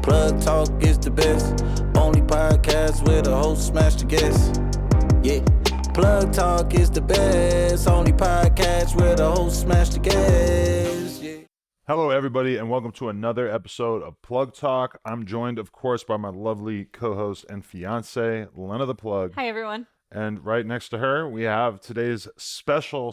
Plug Talk is the best. Only podcast where the host smash the guest. Yeah. Plug Talk is the best. Only podcast where the host smash the guest. Yeah. Hello, everybody, and welcome to another episode of Plug Talk. I'm joined, of course, by my lovely co-host and fiance, Lena the Plug. Hi, everyone. And right next to her, we have today's special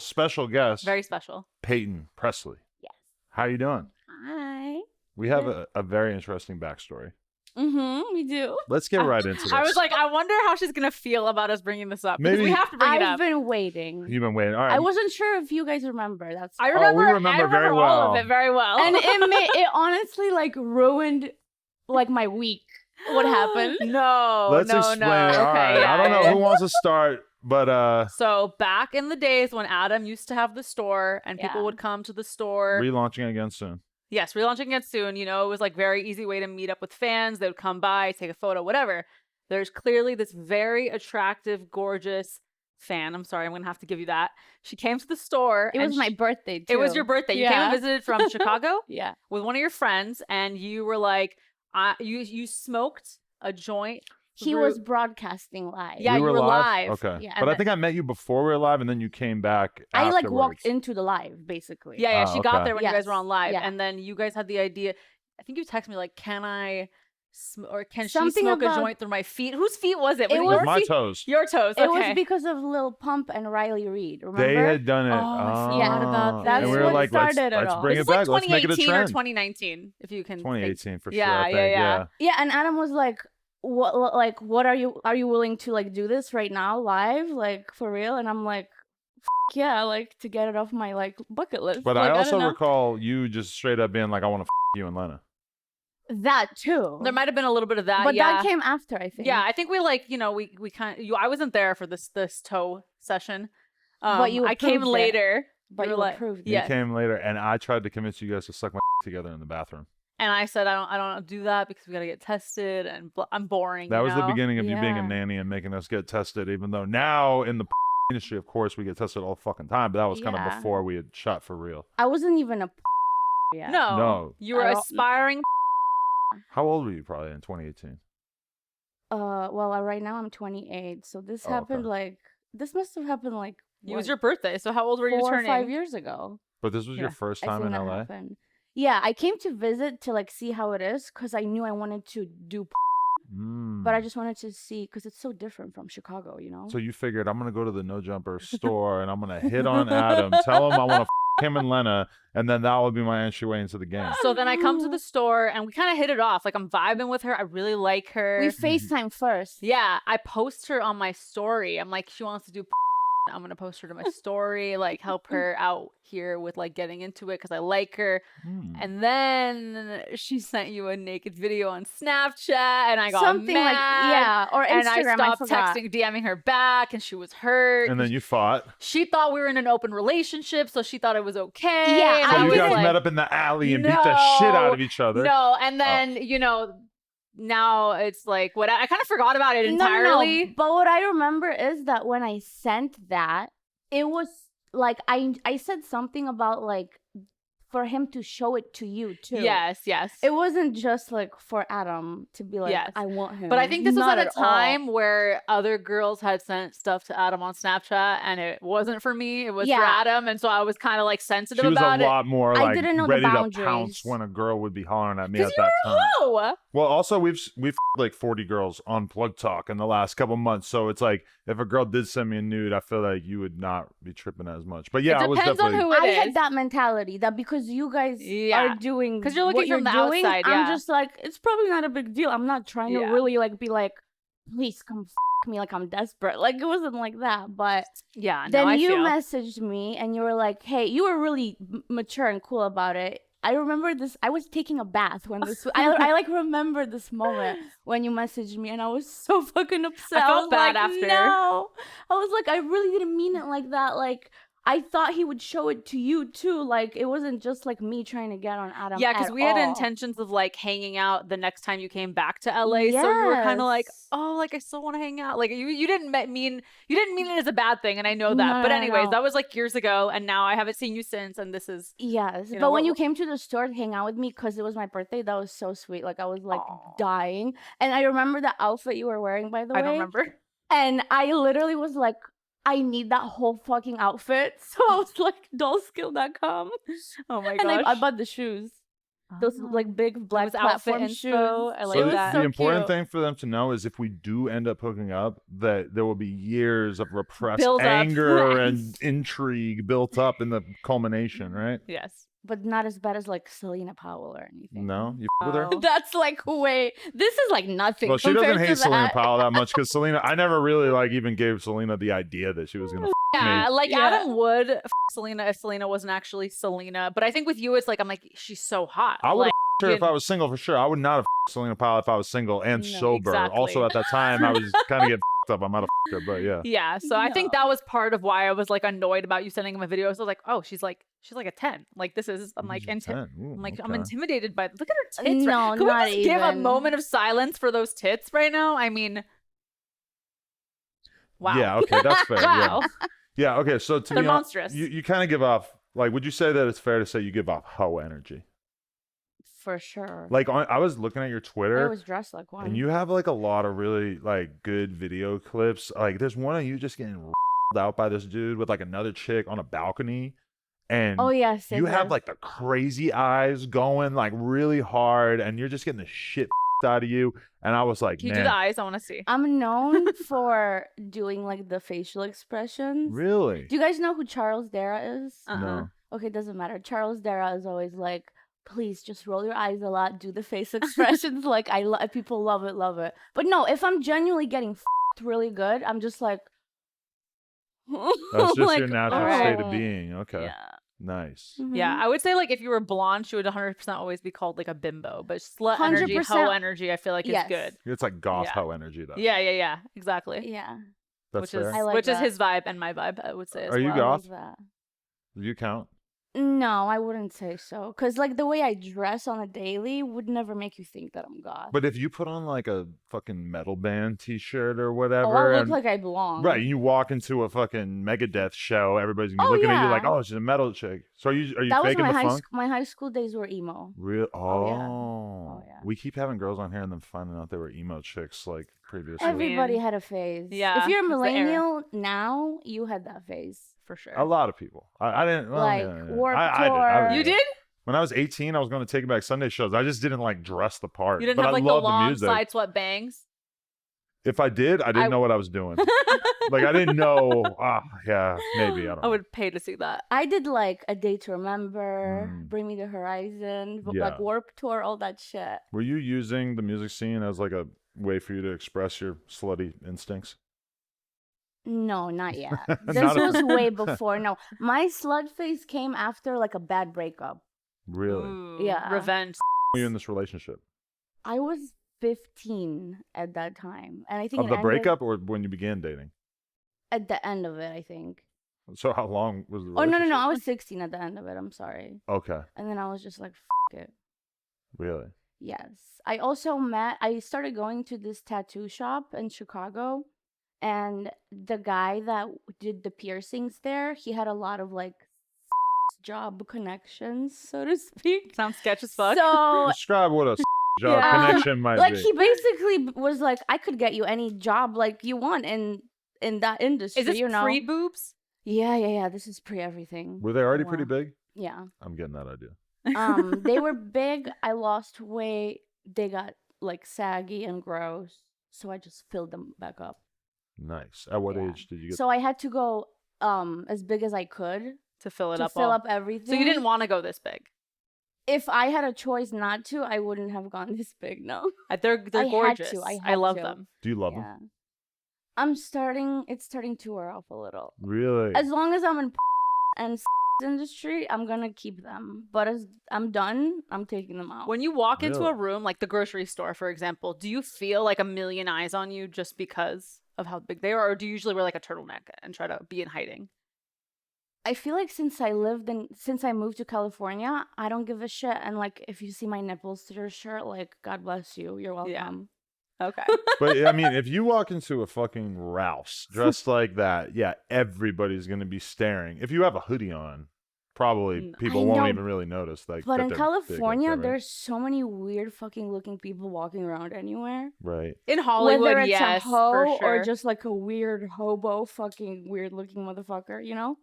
guest. Very special. Payton, Preslee. Yes. How you doing? Hi. We have a very interesting backstory. We do. Let's get right into this. I was like, I wonder how she's going to feel about us bringing this up. Maybe- Because we have to bring it I've up. been waiting. You've been waiting. All right. I wasn't sure if you guys remember. That's I remember, we remember very all well. of it very well. and it honestly like ruined like my week. What happened? No, Let's no, explain no. it. All Okay, right. yeah, I don't know yeah. who wants to start, but So back in the days when Adam used to have the store and people Yeah. would come to the store. relaunching again soon. Yes, relaunching it soon. You know, it was like very easy way to meet up with fans. They would come by, take a photo, whatever. There's clearly this very attractive, gorgeous fan. I'm sorry, I'm gonna have to give you that. She came to the store. It and was my birthday too. It was your birthday. You came and Yeah. visited from Chicago Yeah. with one of your friends, and you were like, you smoked a joint. He through- was broadcasting live. Yeah, we you were were live. live. Okay. Yeah, but I and think I met you before we were live, and then you came back. I like afterwards. walked into the live basically. Yeah, Oh, she got okay. there when you guys were Yes, on live, yeah. and then you guys had the idea. I think you texted me like, "Can I, or can Something she smoke about- a joint through my feet?" Whose feet was it? It It Was was your my feet? toes. Your toes. Okay. It was because of Lil Pump and Riley Reid. Remember? They had done it. Oh, I forgot about that. And we That's were what like, let's started it all. bring This it is back. like Let's make it a 2018 or trend. 2019, if you can. think. 2018 for sure. Yeah, I think. yeah. Yeah, and Adam was like, what are you willing to like do this right now live, like for real? And I'm like, yeah, like to get it off my like bucket list. But like, I also don't know. recall you just straight up being like, I want to you and Lena. that too. There might have been a little bit of that. but yeah. that came after, I think. Yeah, I think we like, you know, we kind of, I wasn't there for this toe session. But you I came approved it. later. but you you were like, approved yeah. You came later, and I tried to convince you guys to suck my together in the bathroom. And I said, I don't do that because we got to get tested and I'm boring. That you was the know? beginning of you being a Yeah. nanny and making us get tested, even though now in the industry, of course, we get tested all the fucking time. But that was kind of Yeah. before we had shot for real. I wasn't even a yeah. No. No. You were I don't- aspiring. How old were you probably in 2018? Well, right now I'm 28, so this Oh, happened okay. like this must have happened like It was what, your birthday. So how old were you 4 or turning? 5 years ago. But this was your Yeah, first I time think in that LA? happened. Yeah, I came to visit to like see how it is because I knew I wanted to do, but I just wanted to see because it's so different from Chicago, you know. So you figured I'm gonna go to the No Jumper store and I'm gonna hit on Adam, tell him I want to him and Lena, and then that will be my entryway into the game. So then I come to the store and we kind of hit it off. Like I'm vibing with her. I really like her. We FaceTime first. Yeah, I post her on my story. I'm like, she wants to do. I'm gonna post her to my story, like help her out here with like getting into it because I like her. Hmm. And then she sent you a naked video on Snapchat, and I got Something mad. like yeah, or And I Instagram. stopped forgot. texting, DMing her back, and she was hurt. And then you fought. She thought we were in an open relationship, so she thought it was okay. Yeah, and So I you was guys like, met up in the alley and beat the shit out No, of each other. No, and then you know, now it's like what I kind of forgot about it entirely. No. But what I remember is that when I sent that, it was like I said something about like for him to show it to you too. Yes. It wasn't just like for Adam to be like, Yes. I want him. But I think this was Not at a all. time where other girls had sent stuff to Adam on Snapchat, and it wasn't for me. It was for Yeah. Adam, and so I was kind of like sensitive She was about a it. lot more I like didn't know the ready to boundaries. pounce when a girl would be hollering at me at Because you that were time. low. Well, also we've like 40 girls on Plug Talk in the last couple months, so it's like if a girl did send me a nude, I feel like you would not be tripping as much. But yeah, It I was depends on definitely. who it I is. had that mentality that because you guys Yeah. are doing 'Cause you're looking what you're from the doing, outside, yeah. I'm just like, it's probably not a big deal. I'm not trying to Yeah. really like be like, please come me like I'm desperate. Like it wasn't like that. But Yeah. No, then I you feel. messaged me and you were like, hey, you were really mature and cool about it. I remember this. I was taking a bath when this. I like remember this moment when you messaged me, and I was so fucking upset. I felt was bad like, after. No, I was like, I really didn't mean it like that. Like I thought he would show it to you too. Like it wasn't just like me trying to get on Adam. Yeah, because at we had all. intentions of like hanging out the next time you came back to LA. So we were kind of like, Yes. oh, like I still want to hang out. Like you didn't mean it as a bad thing, and I know that. No, But no, anyways, no. that was like years ago, and now I haven't seen you since. And this is Yes, you know, but when what- you came to the store to hang out with me because it was my birthday, that was so sweet. Like I was like Aw. dying, and I remember the outfit you were wearing, by the way. I don't remember. And I literally was like, I need that whole fucking outfit. So I was like, dollskill.com. Oh my And gosh. I bought the shoes. Those like big black was outfit platform inspo. shoes. I like it was that. so the important cute. thing for them to know is if we do end up hooking up, that there will be years of repressed Build up. anger Yes. and intrigue built up in the culmination, right? Yes. But not as bad as like Selena Powell or anything. No, you with her. Oh. That's like way. This is like nothing. Well, she compared doesn't to hate Selena that. Powell that much because Selena. I never really like even gave Selena the idea that she was gonna. Yeah, me. like Yeah. Adam would Selena if Selena wasn't actually Selena. But I think with you, it's like I'm like she's so hot. I would like, have her if you- I was single for sure. I would not have Selena Powell if I was single and No, sober. exactly. Also, at that time, I was kind of getting up. I might have her, but yeah. Yeah, so I think that was part of why I was like annoyed about you sending him a video. So I was like, oh, she's like a 10. Like this is I'm like She's a 10. Ooh, I'm like I'm okay. intimidated by look at her tits. No, Can not we just give a even. moment of silence for those tits right now? I mean, wow. Yeah, okay, that's fair. Wow. Yeah, okay, so to They're be honest, monstrous. you kind of give off, like, would you say that it's fair to say you give off hoe energy? For sure. Like, I was looking at your I Twitter, was dressed like one. and you have, like, a lot of really, like, good video clips. Like, there's one of you just getting out by this dude with, like, another chick on a balcony, and Oh yes, you have, yes. like, the crazy eyes going, like, really hard, and you're just getting the shit out of you, and I was like, Can you man, do the eyes? I want to see. I'm known for doing like the facial expressions. really? Do you guys know who Charles Dara is? No. Okay, doesn't matter. Charles Dara is always like, please just roll your eyes a lot, do the face expressions. Like people love it, love it. But no, if I'm genuinely getting really good, I'm just like. That's just like, your natural alright. state of being. Okay. Yeah. Nice. Yeah, Mhm. I would say like if you were blonde, she would 100% always be called like a bimbo. But slut energy, 100%. hoe energy, I feel like Yes. is good. It's like goth Yeah. hoe energy, though. Yeah, exactly. Yeah. That's which fair. is I like which is that. his vibe and my vibe. I would say. As Are you well. I goth? love that. Do you count? No, I wouldn't say so. Cause like the way I dress on a daily would never make you think that I'm goth. But if you put on like a fucking metal band T-shirt or oh, whatever, I look and- like I belong. right, you walk into a fucking Megadeth show, everybody's gonna be Oh, looking at you yeah. like, oh, she's a metal chick. So are you That was faking my the funk? my high school days were emo. Real? Oh, Oh, yeah. Oh, yeah. We keep having girls on here and then finding out they were emo chicks like previously. Everybody mean, had a phase. yeah, If you're a it's the era. millennial now, you had that phase. for sure. A lot of people. I didn't. Well, Like, yeah. Warped I Tour. You did? When I was 18, I was going to Take It Back Sunday shows. I just didn't like dress the part. You didn't but have I like the love long music. side swept bangs. If I did, I didn't I- know what I was doing. Like I didn't know. Yeah, maybe I don't. I know. would pay to see that. I did like A Day to Remember, Mm. Bring Me the Horizon, Yeah. like Warped Tour, all that shit. Were you using the music scene as like a way for you to express your slutty instincts? No, not yet. This Not a- was way before. No, my slut phase came after like a bad breakup. Really? Ooh, Yeah. Revenge. Were you in this relationship? I was 15 at that time, and I think Of it the ended breakup or when you began dating? at the end of it. I think. So how long was the Oh relationship? no! I was 16 at the end of it. I'm sorry. Okay. And then I was just like, F it. Really? Yes. I also I started going to this tattoo shop in Chicago, and the guy that did the piercings there, he had a lot of like job connections, so to speak. Sounds sketch as fuck. So Describe what a job Yeah. connection might like be. he basically was like, I could get you any job like you want in that industry, is this you know. pre boobs? Yeah. This is pre everything. Were they already pretty Wow. big? Yeah. I'm getting that idea. They were big. I lost weight. They got like saggy and gross, so I just filled them back up. Nice. At what Yeah. age did you get? So I had to go as big as I could To fill it to up. fill all. up everything. So you didn't want to go this big. If I had a choice not to, I wouldn't have gone this big. No. They're I had gorgeous. to, I I had love to. them. Do you love them? Yeah. It's starting to wear off a little. Really? As long as I'm in and industry, I'm gonna keep them. But as I'm done, I'm taking them out. When you walk into Really? a room, like the grocery store, for example, do you feel like a million eyes on you just because of how big they are? Or do you usually wear like a turtleneck and try to be in hiding? I feel like since I moved to California, I don't give a shit. And like, if you see my nipples through your shirt, like, God bless you. You're welcome. Okay. But I mean, if you walk into a fucking Rouse dressed like that, yeah, everybody's gonna be staring. If you have a hoodie on, probably people won't even really notice. Like, but that in they're big California, like that, right? there's so many weird fucking looking people walking around anywhere. Right. In Hollywood, Whether it's yes, a hoe for sure. or just like a weird hobo, fucking weird looking motherfucker, you know?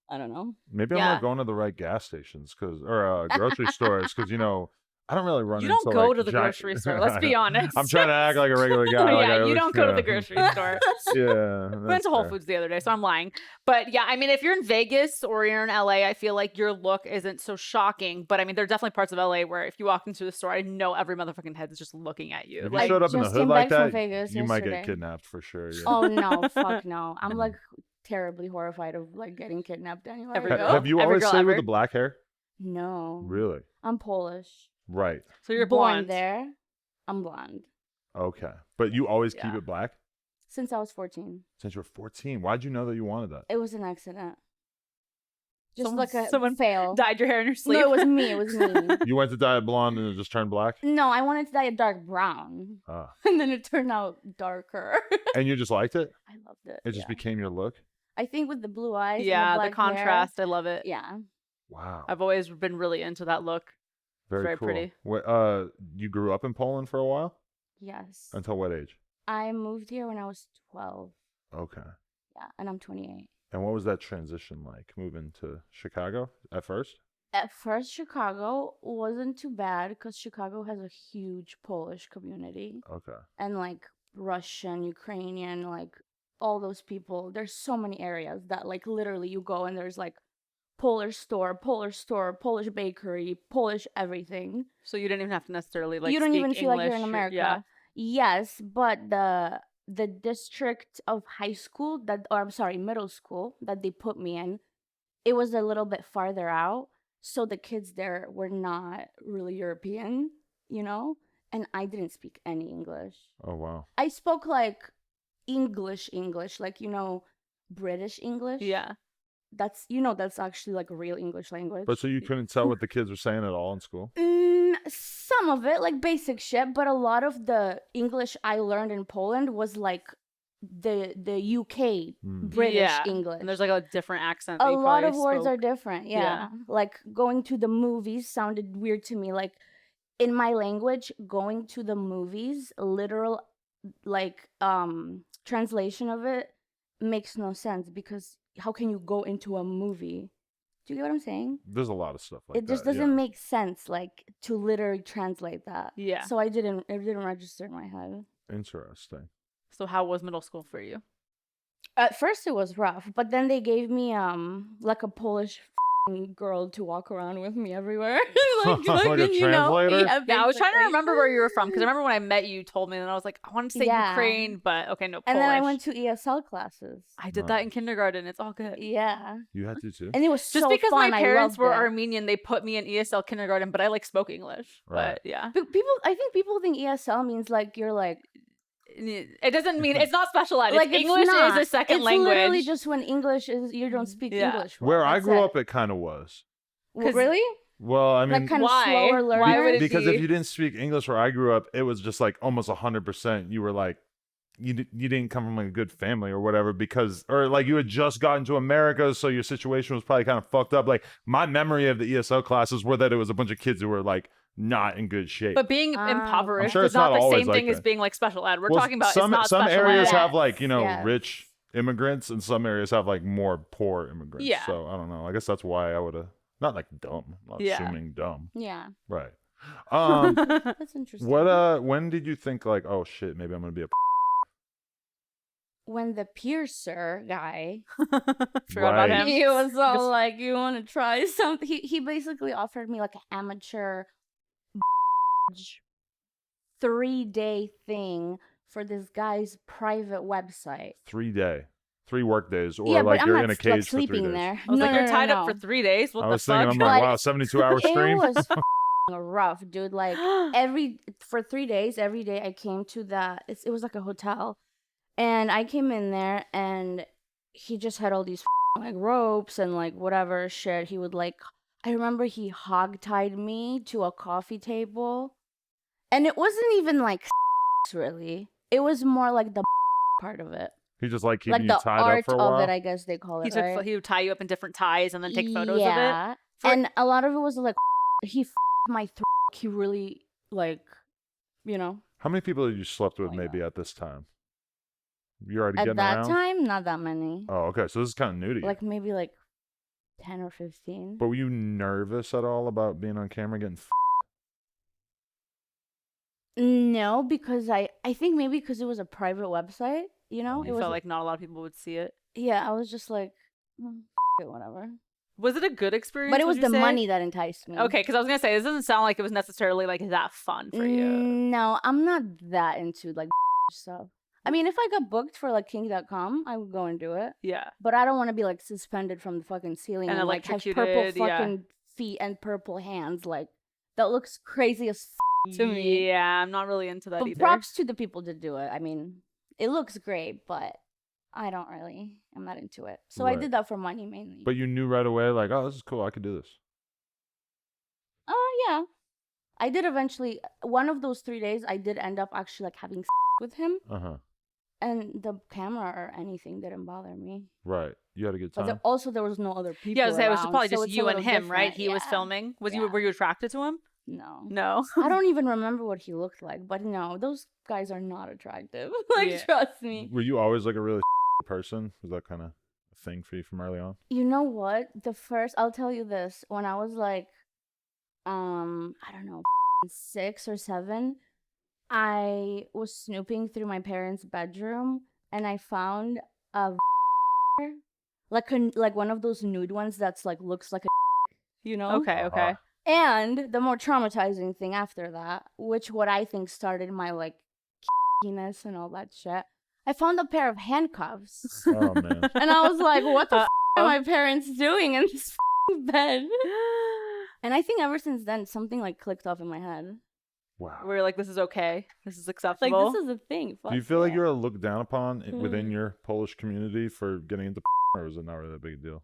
I don't know. Maybe I'm not going to the right gas stations or grocery stores because I don't really run. You don't into, go like, to the giant... grocery store. Let's be honest. I'm trying to act like a regular guy. Like Yeah, you don't go to the grocery store. Yeah, We went that's to Whole fair. Foods the other day, so I'm lying. But yeah, I mean, if you're in Vegas or you're in LA, I feel like your look isn't so shocking. But I mean, there are definitely parts of LA where if you walk into the store, I know every motherfucking head is just looking at you. If you Like, showed up in the just hood came like back from that, Vegas you might get yesterday. kidnapped for sure. Yeah. Oh no, fuck no. I'm like terribly horrified of like getting kidnapped anywhere. Every I girl. go. Have you Every always girl stayed with ever. the black hair? No. Really? I'm Polish. Right. so you're Born blonde. there. I'm blonde. Okay. But you always keep Yeah. it black Since I was 14. since you were 14. Why'd you know that you wanted that? It was an accident. Just Someone- like a someone fail. Dyed your hair in your sleep. No, it was me. It was me. You went to dye it blonde and it just turned black? No, I wanted to dye it dark brown. Ah. And then it turned out darker. And you just liked it? I loved it. It just yeah. became your look? I think with the blue eyes. Yeah, and the the black contrast. Hair, I love it. yeah. Wow. I've always been really into that look. Very very cool. pretty. You grew up in Poland for a while? Yes. Until what age? I moved here when I was 12. Okay. Yeah, and I'm 28. And what was that transition like, moving to Chicago at first? At first, Chicago wasn't too bad because Chicago has a huge Polish community. Okay. And like Russian, Ukrainian, like all those people. There's so many areas that like literally you go and there's like Polish store, Polish bakery, Polish everything. So you didn't even have to necessarily like. You don't speak even feel like you're in English or- America. Yeah. Yes, but the district of high school middle school that they put me in, it was a little bit farther out. So the kids there were not really European, you know? And I didn't speak any English. Oh, wow. I spoke like English, like, British English. Yeah. That's actually like a real English language. But so you couldn't tell what the kids were saying at all in school? Some of it, like basic shit, but a lot of the English I learned in Poland was like the UK British Yeah. English. And there's like a different accent. that A you lot of probably words spoke. are different. Yeah. Yeah. Like going to the movies sounded weird to me. Like in my language, going to the movies, literal like translation of it makes no sense because how can you go into a movie? Do you get what I'm saying? There's a lot of stuff like that. It just doesn't make sense, like to literally translate that. Yeah. So it didn't register in my head. Interesting. So how was middle school for you? At first it was rough, but then they gave me like a Polish girl to walk around with me everywhere. Like a translator? Yeah, I was trying to basically. remember where you were from because I remember when I met you, you told me, and I was like, I want to say Yeah. Ukraine, but okay, no. And Polish. then I went to ESL classes. I did that in kindergarten. It's all good. Yeah. You had to too? And it was Just so because fun. my I parents loved were it. Armenian, they put me in ESL kindergarten, but I like spoke English. Right. But yeah, I think people think ESL means like you're like it doesn't mean it's not special ed. like It's English not. is a second it's language. literally just when English is you don't speak Yeah. English. well. Where I That's grew it. up, it kind of was. Well, really? Well, I mean, Like kind of Why? slower learner. Why would it because be? if you didn't speak English where I grew up, it was just like almost 100%. You were like, you didn't come from like a good family or whatever or like you had just gotten to America, so your situation was probably kind of fucked up. Like my memory of the ESL classes were that it was a bunch of kids who were like not in good shape. But being impoverished sure is it's not not the always same like thing as that. being like special ed. We're Well, talking about some it's not special areas ed. have like Yes. rich immigrants and some areas have like more poor immigrants. Yeah. So I don't know. I guess that's why I would have not like dumb. I'm not Yeah. assuming dumb. Yeah. Right. That's interesting. When did you think like, oh shit, maybe I'm gonna be a When the piercer guy, Forgot about Right. him. he was all Just- like, "You want to try something?" He basically offered me like an amateur 3-day thing for this guy's private website. 3 work days, or yeah, like but I'm you're not in a like, cage for 3 sleeping days. there. I was like, No, you're no, tied no, up for no. 3 days. What I the was thinking, fuck? I'm like, But wow, 72-hour It stream. was rough, dude. Like for 3 days, every day I came to it was like a hotel, and I came in there and he just had all these like ropes and like whatever shit. He would like, I remember he hog-tied me to a coffee table. And it wasn't even like really. It was more like the part of it. He just like keeping Like you the tied up art for a of while. it, I guess they call it, right? He would tie you up in different ties and then take photos of it. Yeah. And a lot of it was like, he my throat. He really, like, you know. How many people had you slept with my maybe God. at this time? You already At getting that around? time, not that many. Oh, okay. So this is kind of new to you. Like maybe like 10 or 15. But were you nervous at all about being on camera getting No, because I think maybe because it was a private website, you know? You It was felt like not a lot of people would see it. yeah, I was just like, it, whatever. Was it a good experience? But it was would you the say? money that enticed me. Okay, because I was gonna say this doesn't sound like it was necessarily like that fun for you. No, I'm not that into like stuff. I mean, if I got booked for like King.com, I would go and do it. Yeah. But I don't want to be like suspended from the fucking ceiling And and like have purple electrocuted, yeah. fucking feet and purple hands. Like that looks crazy as to me. Yeah, I'm not really into that But either. props to the people that do it. I mean, it looks great, but I'm not into it. So I Right. did that for money mainly. But you knew right away, like, oh, this is cool. I could do this. Yeah. I did eventually, one of those 3 days, I did end up actually like having with him. Uh-huh. And the camera or anything didn't bother me. Right. You had a good But time. also there was no other people Yeah, I was gonna say, it was around, probably so just it's a you and little him, right? different. He was Yeah. filming. Yeah. Were you attracted to him? No. No. I don't even remember what he looked like, but no, those guys are not attractive. Like, Yeah. trust me. Were you always like a really person? Was that kind of a thing for you from early on? You know what? I'll tell you this. When I was like, I don't know, 6 or 7, I was snooping through my parents' bedroom and I found a like one of those nude ones that's like looks like a you know? Okay, okay. And the more traumatizing thing after that, which what I think started my like ness and all that shit, I found a pair of handcuffs. Oh, man. And I was like, what the are my parents doing in this bed? And I think ever since then, something like clicked off in my head. Wow. We're like, this is okay. This is Like, acceptable. this is a thing. Do you Fuck feel like yeah. you're looked down upon within Mm. your Polish community for getting into or is it not really a big deal?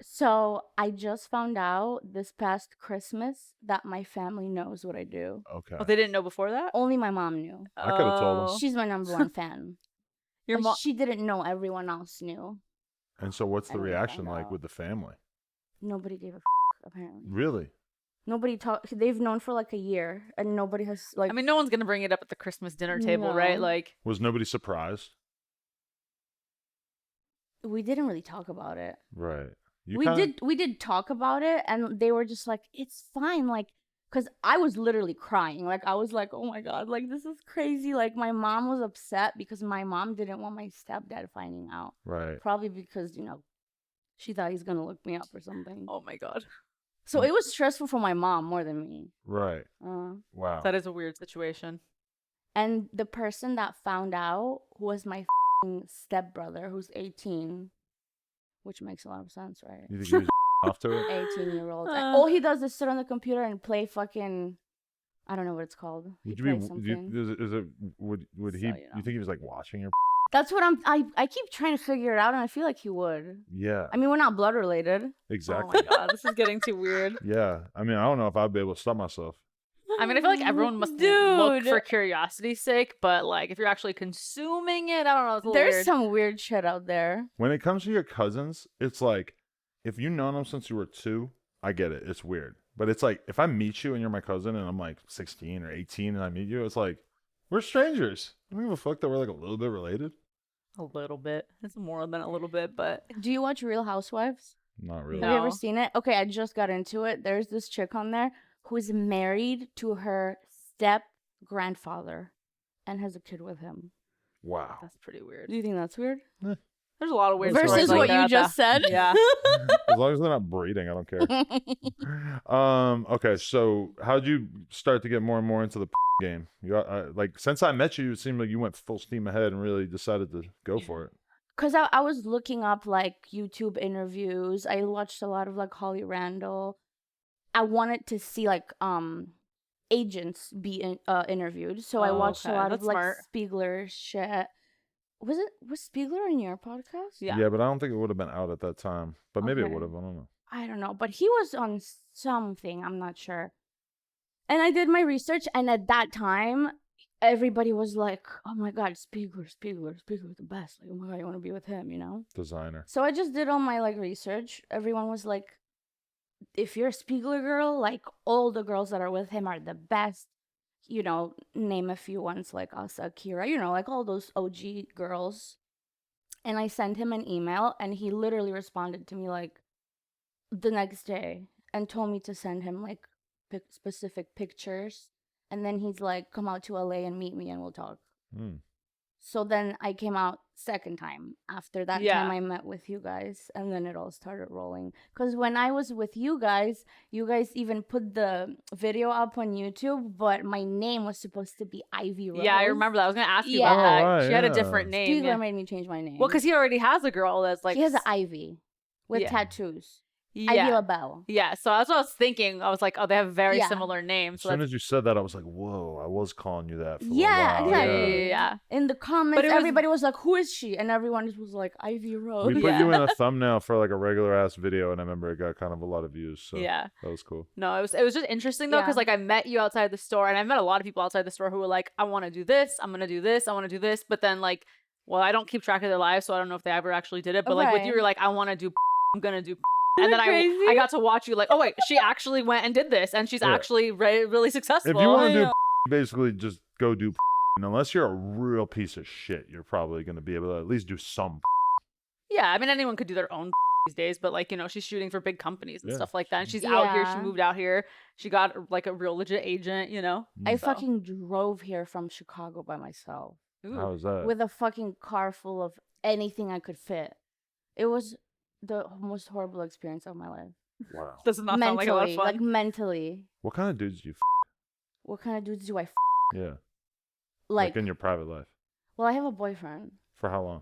So I just found out this past Christmas that my family knows what I do. Okay. Oh, they didn't know before that? Only my mom knew. I coulda told them. Oh. She's my number one fan. Your But mom. she didn't know everyone else knew. And so what's the And then I reaction found like out. with the family? Nobody gave a apparently. Really? Nobody talked. They've known for like a year, and nobody has like. I mean, no one's gonna bring it up at the Christmas dinner table, right? No. Like, Was nobody surprised? we didn't really talk about it. Right. You we kinda- did talk about it, and they were just like, "It's fine," like, because I was literally crying. Like, I was like, "Oh my god, like this is crazy." Like, my mom was upset because my mom didn't want my stepdad finding out. Right. Probably because she thought he's gonna look me up or something. oh my god, So it was stressful for my mom more than me. Right. Uh, Wow. that is a weird situation. And the person that found out was my stepbrother, who's 18, which makes a lot of sense, right? You think he was off to it? 18-year-old. Uh. All he does is sit on the computer and play fucking. I don't know what it's called. Would He you be? plays something. Is it? Would he? So, You think he was like watching your? That's what I keep trying to figure it out, and I feel like he would. Yeah. I mean, we're not blood related. Exactly. Oh my god, this is getting too weird. Yeah. I mean, I don't know if I'd be able to stop myself. I mean, I feel like everyone must look Dude. for curiosity's sake, but like if you're actually consuming it, I don't know. It's a little There's weird. some weird shit out there. When it comes to your cousins, it's like if you've known them since you were 2, I get it. It's weird. But it's like if I meet you and you're my cousin and I'm like 16 or 18 and I meet you, it's like we're strangers. I don't give a fuck that we're like a little bit related. A little bit. It's more than a little bit, but Do you watch Real Housewives? Not really. Have you ever No. seen it? Okay, I just got into it. There's this chick on there who is married to her step grandfather and has a kid with him. Wow. that's pretty weird. Do you think that's weird? There's a lot of weird Versus stories like what you that, just said. Yeah. As long as they're not breeding, I don't care. Okay, so how'd you start to get more and more into the game? You got, like since I met you, it seemed like you went full steam ahead and really decided to go for it. Because I was looking up like YouTube interviews. I watched a lot of like Holly Randall. I wanted to see like agents be interviewed. So I Oh, watched a okay. lot of That's like smart. Spiegler shit. Was Spiegler in your podcast? Yeah. But I don't think it would have been out at that time. But maybe it Okay. would have. I don't know. I don't know, but he was on something. I'm not sure. And I did my research, and at that time, everybody was like, "Oh my God, Spiegel's the best. Like, oh my God, I want to be with him," you know? Designer. So I just did all my like research. Everyone was like, if you're a Spiegler girl, like all the girls that are with him are the best. You know, name a few ones like Asa, Kira, you know, like all those OG girls. And I sent him an email, and he literally responded to me like the next day and told me to send him like specific pictures. And then he's like, come out to LA and meet me and we'll talk. So then I came out second time. After that time I met with you guys, and then it all started rolling. Because when I was with you guys even put the video up on YouTube, but my name was supposed to be Ivy Rose. Yeah, I remember that. I was going to ask you Yeah. about that. right, She had a yeah. different name. Spiegler Yeah. made me change my name. Well, because he already has a girl that's like... he has an Ivy with Yeah. tattoos. Yeah. Ivy LaBelle. Yeah, so that's what I was thinking. I was like, oh, they have very Yeah. similar names. As So soon as you said that, I was like, whoa, I was calling you that for Yeah, a while. exactly. Yeah. In the comments, But it was- everybody was like, who is she? And everyone just was like, Ivy Rose. We put Yeah. you in a thumbnail for like a regular ass video, and I remember it got kind of a lot of views. So Yeah. that was cool. No, it was just interesting though, because Yeah. like I met you outside the store, and I met a lot of people outside the store who were like, I want to do this, I'm gonna do this, I want to do this, but then like, well, I don't keep track of their lives, so I don't know if they ever actually did it. But like with you, Right. you're like, I want to do, I'm gonna do, Isn't and then that crazy? I got to watch you like, oh wait, she actually went and did this, and she's Yeah. actually really successful. If you want to Yeah. do basically just go do and unless you're a real piece of shit, you're probably going to be able to at least do some. Yeah, I mean anyone could do their own these days, but like, you know, she's shooting for big companies and Yeah. stuff like that. And she's out here, she Yeah. moved out here, she got like a real legit agent, you know. I So. fucking drove here from Chicago by myself Ooh. How is that? with a fucking car full of anything I could fit. It was the most horrible experience of my life. Wow. Does not sound like a lot of Mentally, fun. like mentally. What kind of dudes do you What kind of dudes do I Yeah. like? in your private life? Well, I have a boyfriend. For how long?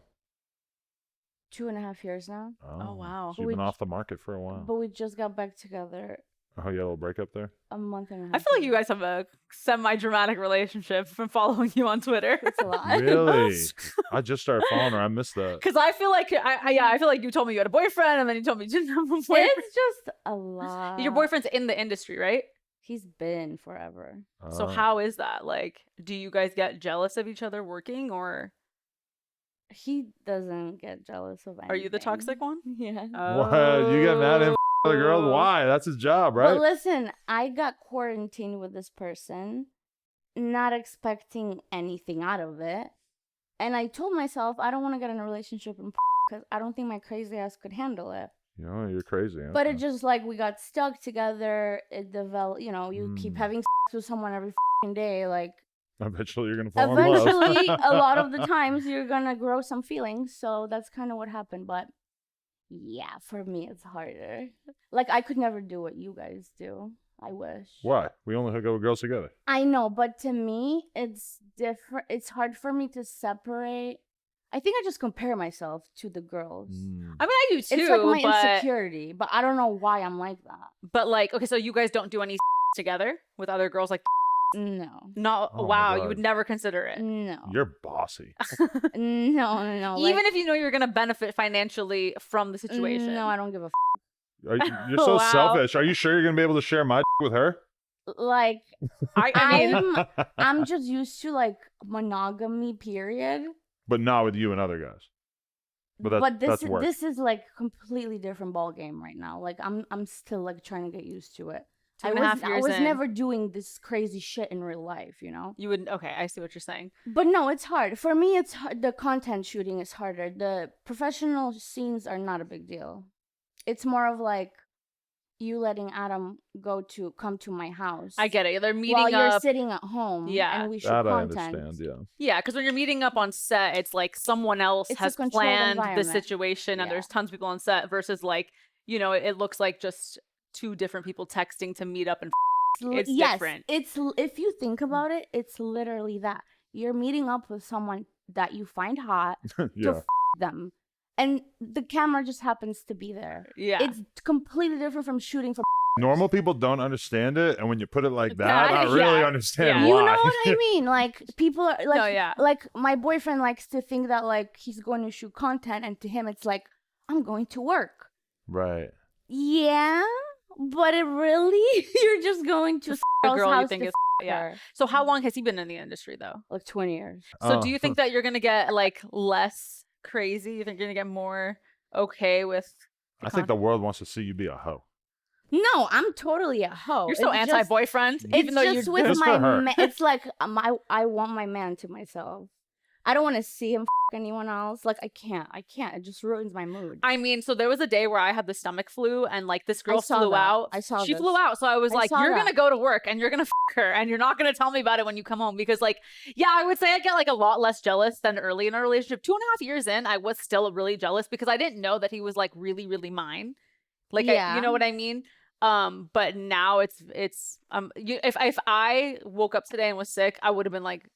2.5 years now. Oh, wow. So you've been off the market for a while. But we just got back together Oh, you had a little breakup there? a month and a half. I feel like ago. you guys have a semi-dramatic relationship from following you on Twitter. It's a lot. Really? I just started following her. I missed that. Because I feel like I feel like you told me you had a boyfriend, and then you told me you didn't have a boyfriend. It's just a lot. Your boyfriend's in the industry, right? He's been forever. So how is that? Like, do you guys get jealous of each other working, or He doesn't get jealous of anything. are you the toxic one? Yeah. What? You get mad at him for other girls? Why? That's his job, right? But listen, I got quarantined with this person, not expecting anything out of it. And I told myself I don't want to get in a relationship because I don't think my crazy ass could handle it. You know, you're crazy. But okay. it just like we got stuck together. It developed, you know, you keep having sex with someone every day. Like Eventually you're going to fall in love. eventually, a lot of the times you're going to grow some feelings. So that's kind of what happened. But yeah, for me, it's harder. Like I could never do what you guys do. I wish. Why? We only hook up with girls together. I know, but to me, it's different. It's hard for me to separate. I think I just compare myself to the girls. I mean, I do too. It's like my but, insecurity, but I don't know why I'm like that. But like, okay, so you guys don't do any together with other girls, like No. not. Oh my wow, you God. would never consider it. No. You're bossy. No. Even if you know you're gonna benefit financially from the situation. No, I don't give a You're so Wow. selfish. Are you sure you're going to be able to share my with her? like I mean, I'm just used to like monogamy period. But not with you and other guys. But that's work. this is like completely different ball game right now. Like I'm still like trying to get used to it. I 2.5 years was in. never doing this crazy shit in real life, you know? you would. Okay, I see what you're saying. But no, it's hard. For me, it's hard. The content shooting is harder. The professional scenes are not a big deal. It's more of like you letting Adam come to my house. I get it. They're meeting while you're up. sitting at home. Yeah. And we shoot That I content. understand, yeah. Yeah, because when you're meeting up on set, it's like someone else It's a has controlled planned the environment. situation, and Yeah. there's tons of people on set. Versus like, you know, it looks like just two different people texting to meet up and. It's yes, different. If you think about it, it's literally that. You're meeting up with someone that you find hot Yeah. to them. And the camera just happens to be there. Yeah. It's completely different from shooting for Normal people don't understand it, and when you put it like that, I Yeah. really understand Yeah. why. You know what I mean? Like people are like, No, yeah. like my boyfriend likes to think that like he's going to shoot content, and to him it's like I'm going to work. Right. Yeah, but it really you're just going to A girl's girl you house think to is yeah. her. So how long has he been in the industry though? Like 20 years. So do you think that you're gonna get like less crazy? You think you're gonna get more okay with? I think the world wants to see you be a hoe. No, I'm totally a hoe. You're so It's just- anti-boyfriend, even It's though just you're with Just my for her. it's like I want my man to myself. I don't want to see him anyone else. Like I can't. It just ruins my mood. I mean, so there was a day where I had the stomach flu, and like this girl saw flew that. out. I saw she this. flew out, so I was I like, saw "You're that. gonna go to work, and you're gonna her, and you're not gonna tell me about it when you come home." Because, like, yeah, I would say I get like a lot less jealous than early in our relationship. 2.5 years in, I was still really jealous because I didn't know that he was like really, really mine. Like, Yeah. you know what I mean? But now it's if I woke up today and was sick, I would have been like,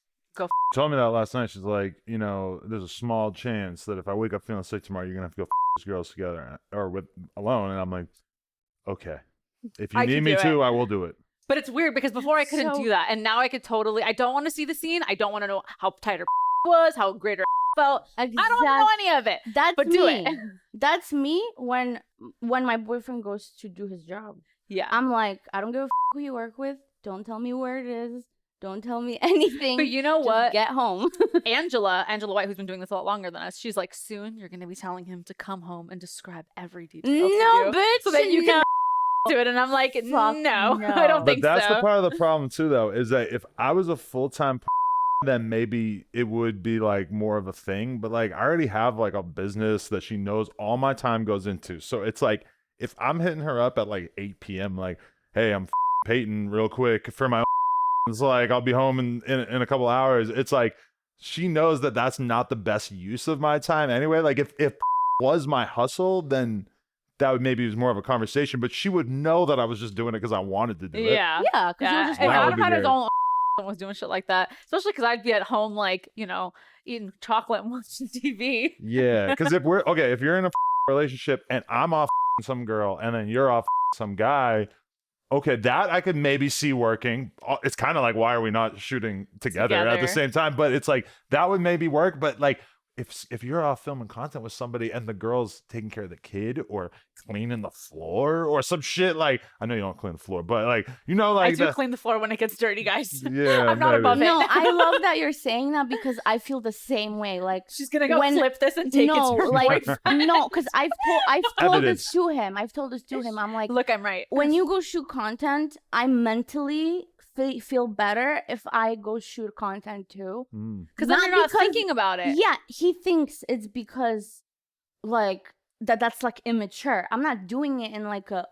Told me that last night. She's like, you know, there's a small chance that if I wake up feeling sick tomorrow, you're gonna have to go these girls together or with alone. And I'm like, okay, if you I need can me do to, it. I will do it. But it's weird because before I couldn't So- do that, and now I could totally. I don't want to see the scene. I don't want to know how tight her was, how great her felt. Exactly. I don't want to know any of it. That's but me. do it. That's me when my boyfriend goes to do his job. Yeah. I'm like, I don't give a who you work with. Don't tell me where it is. Don't tell me anything. But you know Just what? Get home. Angela White, who's been doing this a lot longer than us, she's like, soon you're going to be telling him to come home and describe every detail. to No, you bitch. so that you no. can do it. And I'm like, Fuck no, no. I don't But think that's so. the part of the problem too, though, is that if I was a full-time then maybe it would be like more of a thing. But like I already have like a business that she knows all my time goes into. So it's like if I'm hitting her up at like 8 p.m. like, hey, I'm Payton real quick for my it's like I'll be home in a couple hours. It's like she knows that that's not the best use of my time anyway. Like if was my hustle, then that would maybe was more of a conversation. But she would know that I was just doing it because I wanted to do it. Yeah. Yeah, because Yeah. you're just If That would Adam be had his weird. own was doing shit like that, especially because I'd be at home, like, you know, eating chocolate and watching TV. Yeah, because if you're in a relationship and I'm off some girl and then you're off some guy, okay, that I could maybe see working. It's kind of like, why are we not shooting together at the Together. same time? But it's like that would maybe work. But like if you're off filming content with somebody and the girl's taking care of the kid or cleaning the floor or some shit, like I know you don't clean the floor, but like you know, I like do clean the floor when it gets dirty, guys. Yeah, I'm not maybe. above it. No, I love that you're saying that because I feel the same way. Like She's gonna go when- flip this and take it to her like boyfriend. no, because I've told Evidence. this to him. I've told this to him. I'm like, Look, I'm right. when you go shoot content, I mentally feel better if I go shoot content too. Because then Not you're not because- thinking about it. Yeah, he thinks it's because like that's like immature. I'm not doing it in like a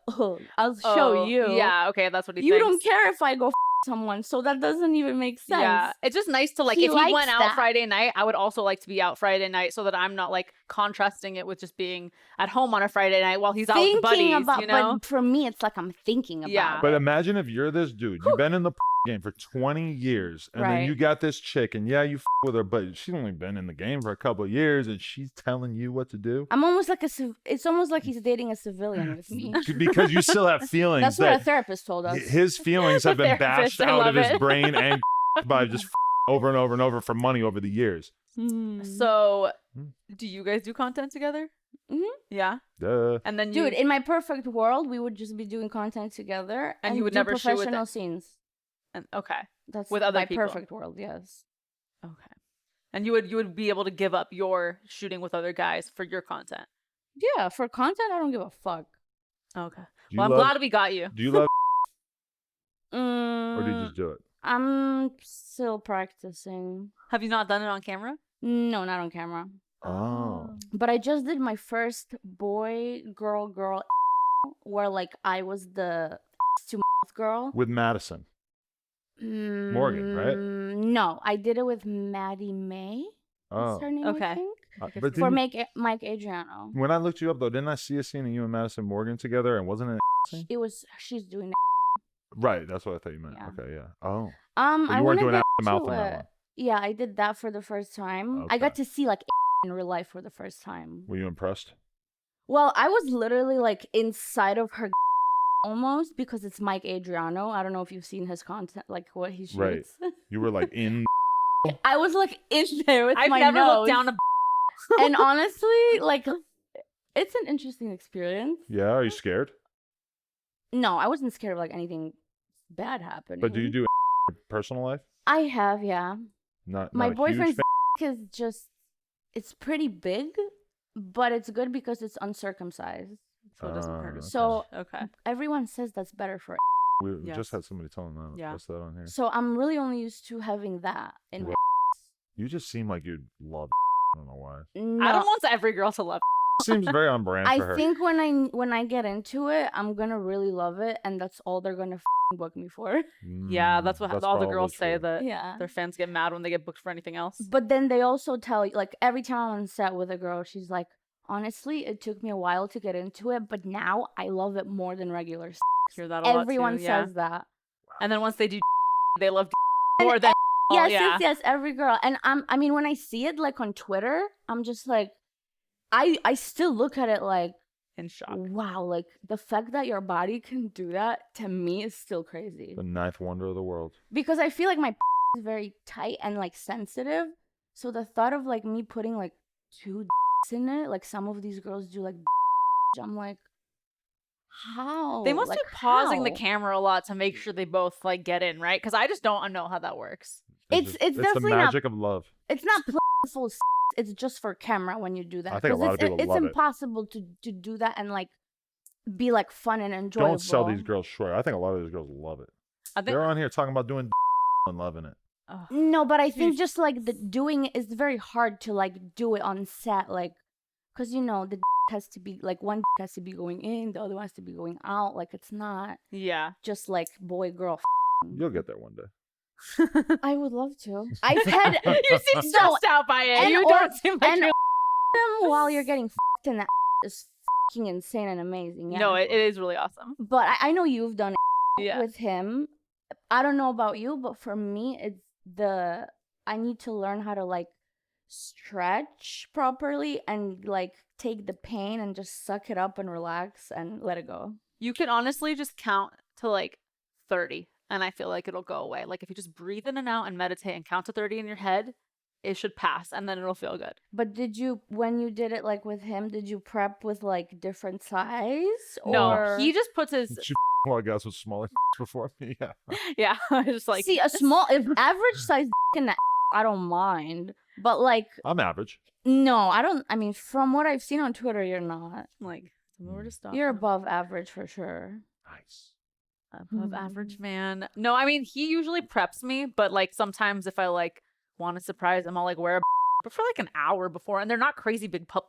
I'll show Oh, you. Yeah, okay, that's what he You thinks. don't care if I go someone, so that doesn't even make sense. Yeah, it's just nice to like He if he likes went out that. Friday night, I would also like to be out Friday night so that I'm not like contrasting it with just being at home on a Friday night while he's out with the buddies, you know? but for me, it's like I'm thinking about. Yeah. But it. imagine if you're this dude, you've been in the game for 20 years, and then Right. you got this chick, and yeah, you with her, but she's only been in the game for a couple of years, and she's telling you what to do I'm almost like it's almost like he's dating a civilian with me. because you still have feelings That's what a that therapist told us. his feelings have been Therapist, bashed I out of love his it. brain and by just over and over and over for money over the years. So, Hmm. do you guys do content together? Mhm. Yeah. Duh. And then you Dude, in my perfect world, we would just be doing content together And you would do never shoot with professional it? scenes. okay. That's With other my people. perfect world. Yes. Okay. And you would be able to give up your shooting with other guys for your content. Yeah, for content, I don't give a fuck. Okay. Do you Well, I'm love- glad we got you. Do you love or do you Mm, just do it? I'm still practicing. Have you not done it on camera? No, not on camera. Oh. But I just did my first boy, girl, where like I was the to girl. With Madison. Morgan, right? No, I did it with Maddie May. Oh. That's her name, Okay. I think. But For didn't- Mike Adriano. when I looked you up though, didn't I see a scene of you and Madison Morgan together, and wasn't it scene? It was she's doing it. Right, that's what I thought you meant. Yeah. Okay, yeah. Oh. I But you weren't wanna doing get the mouth to on that it. one. Yeah, I did that for the first time. I got Okay. to see like in real life for the first time. Were you impressed? Well, I was literally like inside of her almost because it's Mike Adriano. I don't know if you've seen his content, like what he shoots. Right. You were like in. I was like in there with I've my never nose. looked down a And honestly, like, it's an interesting experience. Yeah. Are you scared? No, I wasn't scared of like anything bad happening. But do you do in your personal life? I have, yeah. Not My not a huge boyfriend's fan? is just, it's pretty big, but it's good because it's uncircumcised. so it doesn't hurt. Okay. So Okay. everyone says that's better for. We Yes. just had somebody telling that. Yeah. Us that on here. So I'm really only used to having that in my. Well, You just seem like you'd love. I don't know why. No, I don't want every girl to love. Seems very on brand I for her. think when I get into it, I'm gonna really love it, and that's all they're gonna book me for. Yeah, that's what all the probably girls say true. that Yeah. their fans get mad when they get booked for anything else. But then they also tell you, like, every time I'm on set with a girl, she's like, honestly, it took me a while to get into it, but now I love it more than regular sex. Hear that a lot Everyone too, yeah. says that. And then once they do, they love And more than. Yes, yeah. yes, every girl. And I mean, when I see it, like, on Twitter, I'm just like, I still look at it like, In shock. wow, like, the fact that your body can do that, to me, is still crazy. The ninth wonder of the world. Because I feel like my is very tight and, like, sensitive. So the thought of, like, me putting, like, 2 in it, like, some of these girls do, like, I'm like, how? They must Like, be pausing the how? camera a lot to make sure they both like get in, right? Because I just don't know how that works. It's the definitely not- magic of love. It's not full. It's just for camera when you do that. I think a 'cause lot of it's, people it's love it. impossible to do that and like be like fun and enjoyable. Don't sell these girls short. I think a lot of these girls love it. I think. They're on here talking about doing and loving it. Ugh. No, but I think Jeez. just like the doing it is very hard to like do it on set, like, cause you know the has to be like one has to be going in, the other one has to be going out. Like it's not Yeah. just like boy girl. You'll get there one day. I would love to. I've had You seem stressed out by it. You don't seem like and you're. them while you're getting in that is fucking insane and amazing. Yeah. No, it is really awesome. But I know you've done it Yeah. with him. I don't know about you, but for me, it's I need to learn how to like stretch properly and like take the pain and just suck it up and relax and let it go. You can honestly just count to like 30, and I feel like it'll go away. Like if you just breathe in and out and meditate and count to 30 in your head, it should pass, and then it'll feel good. But did you, when you did it like with him, did you prep with like different size? No, or... he just puts his. She well, I guess with smaller before me. Yeah. Yeah, just like See, a small, if average size in that, I don't mind. But like, I'm average. no, I don't. I mean, from what I've seen on Twitter, you're not. like where to stop. You're above average for sure. Nice. Above average man. No, I mean he usually preps me, but like sometimes if I like want to surprise him, I'll like wear a but for like an hour before, and they're not crazy big pup.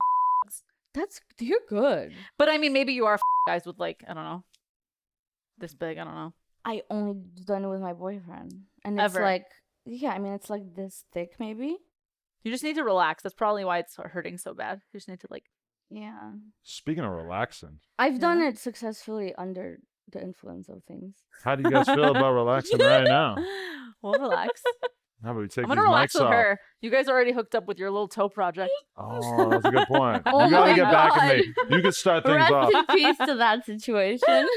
You're good. But I mean maybe you are guys with like I don't know this big. I don't know. I only done it with my boyfriend, and it's Ever. like, yeah, I mean, it's like this thick, maybe. You just need to relax. That's probably why it's hurting so bad. You just need to like. Yeah, Speaking of relaxing, I've done Yeah. it successfully under the influence of things. how do you guys feel about relaxing right now? We'll relax. How about we take I'm these gonna relax mics with off? her. You guys already hooked up with your little toe project. Oh, that's a good point. Oh you gotta my get back at God. me. You can start things Rest off. in peace to that situation.